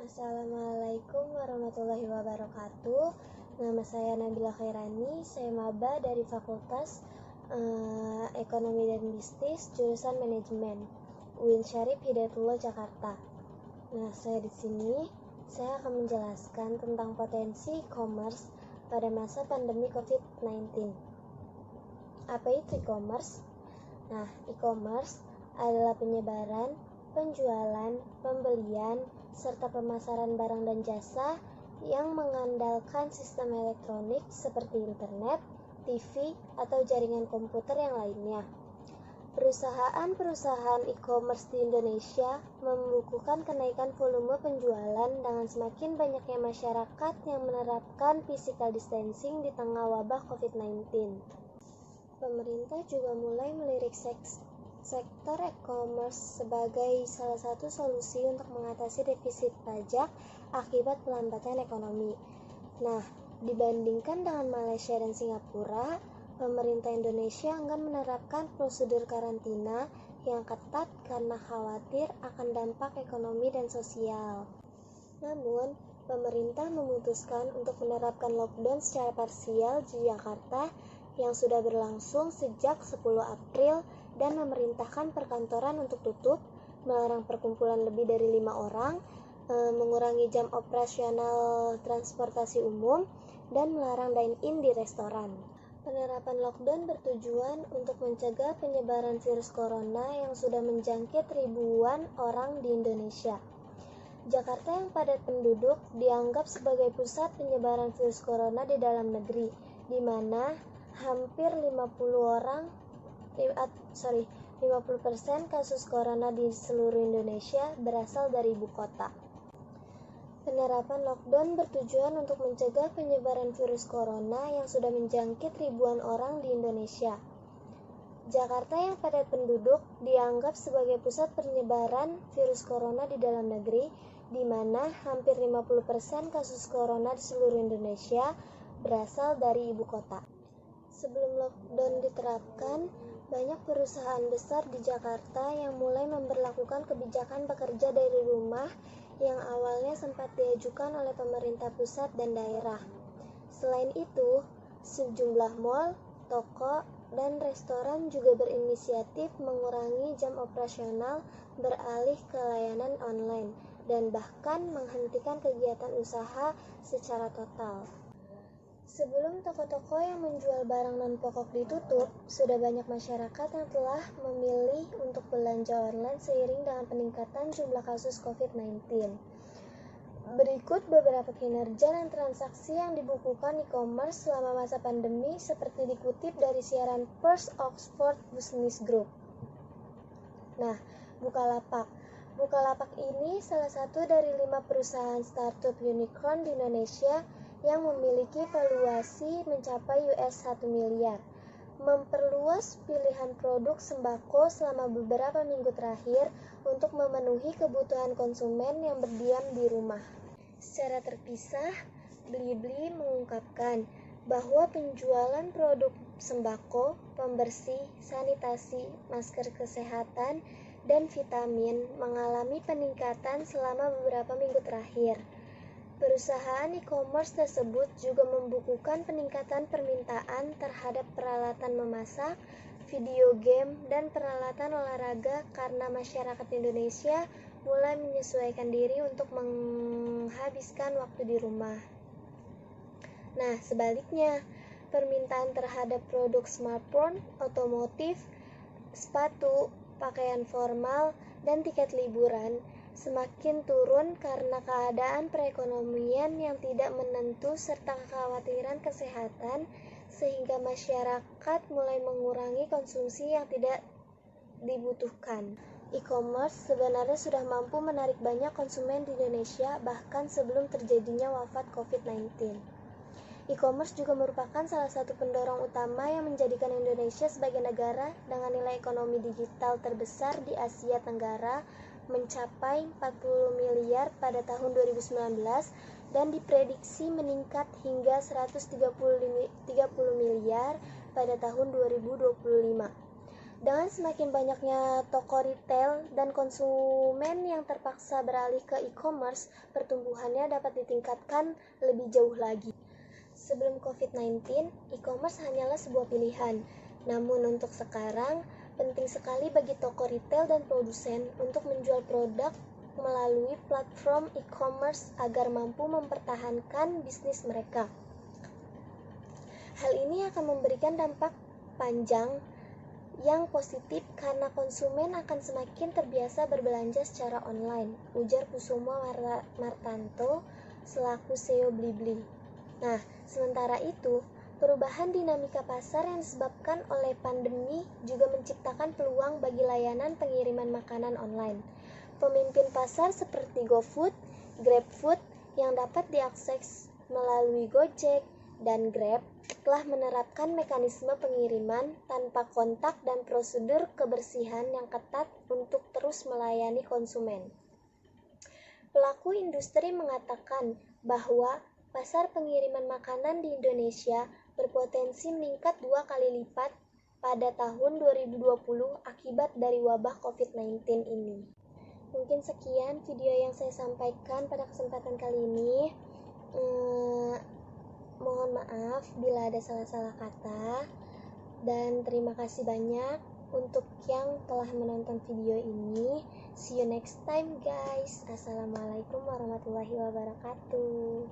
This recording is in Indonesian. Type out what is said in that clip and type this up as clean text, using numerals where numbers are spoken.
Assalamualaikum warahmatullahi wabarakatuh. Nama saya Nabila Khairani. Saya maba dari Fakultas Ekonomi dan Bisnis, jurusan Manajemen, UIN Syarif Hidayatullah Jakarta. Nah, saya di sini akan menjelaskan tentang potensi e-commerce pada masa pandemi COVID-19. Apa itu e-commerce? Nah, e-commerce adalah penyebaran, penjualan, pembelian, serta pemasaran barang dan jasa yang mengandalkan sistem elektronik seperti internet, TV, atau jaringan komputer yang lainnya. Perusahaan-perusahaan e-commerce di Indonesia membukukan kenaikan volume penjualan dengan semakin banyaknya masyarakat yang menerapkan physical distancing di tengah wabah COVID-19. Pemerintah juga mulai melirik sektor e-commerce sebagai salah satu solusi untuk mengatasi defisit pajak akibat pelambatan ekonomi. Nah, dibandingkan dengan Malaysia dan Singapura, pemerintah Indonesia enggan menerapkan prosedur karantina yang ketat karena khawatir akan dampak ekonomi dan sosial. Namun, pemerintah memutuskan untuk menerapkan lockdown secara parsial di Jakarta yang sudah berlangsung sejak 10 April dan memerintahkan perkantoran untuk tutup, melarang perkumpulan lebih dari 5 orang, mengurangi jam operasional transportasi umum, dan melarang dine-in di restoran. Penerapan lockdown bertujuan untuk mencegah penyebaran virus corona yang sudah menjangkit ribuan orang di Indonesia. Jakarta yang padat penduduk dianggap sebagai pusat penyebaran virus corona di dalam negeri, di mana hampir 50% kasus corona di seluruh Indonesia berasal dari ibu kota. Penerapan lockdown bertujuan untuk mencegah penyebaran virus corona yang sudah menjangkit ribuan orang di Indonesia. Jakarta yang padat penduduk dianggap sebagai pusat penyebaran virus corona di dalam negeri, di mana hampir 50% kasus corona di seluruh Indonesia berasal dari ibu kota. Sebelum lockdown diterapkan, banyak perusahaan besar di Jakarta yang mulai memberlakukan kebijakan bekerja dari rumah yang awalnya sempat diajukan oleh pemerintah pusat dan daerah. Selain itu, sejumlah mal, toko, dan restoran juga berinisiatif mengurangi jam operasional beralih ke layanan online dan bahkan menghentikan kegiatan usaha secara total. Sebelum toko-toko yang menjual barang non-pokok ditutup, sudah banyak masyarakat yang telah memilih untuk belanja online seiring dengan peningkatan jumlah kasus COVID-19. Berikut beberapa kinerja dan transaksi yang dibukukan e-commerce selama masa pandemi seperti dikutip dari siaran Pers Oxford Business Group. Nah, Bukalapak. Bukalapak ini salah satu dari 5 perusahaan startup unicorn di Indonesia yang memiliki valuasi mencapai US$1 miliar, memperluas pilihan produk sembako selama beberapa minggu terakhir untuk memenuhi kebutuhan konsumen yang berdiam di rumah. Secara terpisah, Blibli mengungkapkan bahwa penjualan produk sembako, pembersih, sanitasi, masker kesehatan, dan vitamin mengalami peningkatan selama beberapa minggu terakhir. Perusahaan e-commerce tersebut juga membukukan peningkatan permintaan terhadap peralatan memasak, video game, dan peralatan olahraga karena masyarakat Indonesia mulai menyesuaikan diri untuk menghabiskan waktu di rumah. Nah, sebaliknya, permintaan terhadap produk smartphone, otomotif, sepatu, pakaian formal, dan tiket liburan semakin turun karena keadaan perekonomian yang tidak menentu serta kekhawatiran kesehatan, sehingga masyarakat mulai mengurangi konsumsi yang tidak dibutuhkan. E-commerce sebenarnya sudah mampu menarik banyak konsumen di Indonesia bahkan sebelum terjadinya wabah COVID-19. E-commerce juga merupakan salah satu pendorong utama yang menjadikan Indonesia sebagai negara dengan nilai ekonomi digital terbesar di Asia Tenggara mencapai 40 miliar pada tahun 2019 dan diprediksi meningkat hingga 130 miliar pada tahun 2025. Dengan semakin banyaknya toko retail dan konsumen yang terpaksa beralih ke e-commerce, pertumbuhannya dapat ditingkatkan lebih jauh lagi. Sebelum COVID-19, e-commerce hanyalah sebuah pilihan. Namun untuk sekarang, penting sekali bagi toko retail dan produsen untuk menjual produk melalui platform e-commerce agar mampu mempertahankan bisnis mereka. Hal ini akan memberikan dampak panjang yang positif karena konsumen akan semakin terbiasa berbelanja secara online, ujar Kusuma Martanto selaku CEO Blibli. Nah, sementara itu, perubahan dinamika pasar yang disebabkan oleh pandemi juga menciptakan peluang bagi layanan pengiriman makanan online. Pemimpin pasar seperti GoFood, GrabFood yang dapat diakses melalui Gojek dan Grab telah menerapkan mekanisme pengiriman tanpa kontak dan prosedur kebersihan yang ketat untuk terus melayani konsumen. Pelaku industri mengatakan bahwa pasar pengiriman makanan di Indonesia berpotensi meningkat 2 kali lipat pada tahun 2020 akibat dari wabah COVID-19 ini. Mungkin sekian video yang saya sampaikan pada kesempatan kali ini. Mohon maaf bila ada salah-salah kata, dan terima kasih banyak untuk yang telah menonton video ini. See you next time guys. Assalamualaikum warahmatullahi wabarakatuh.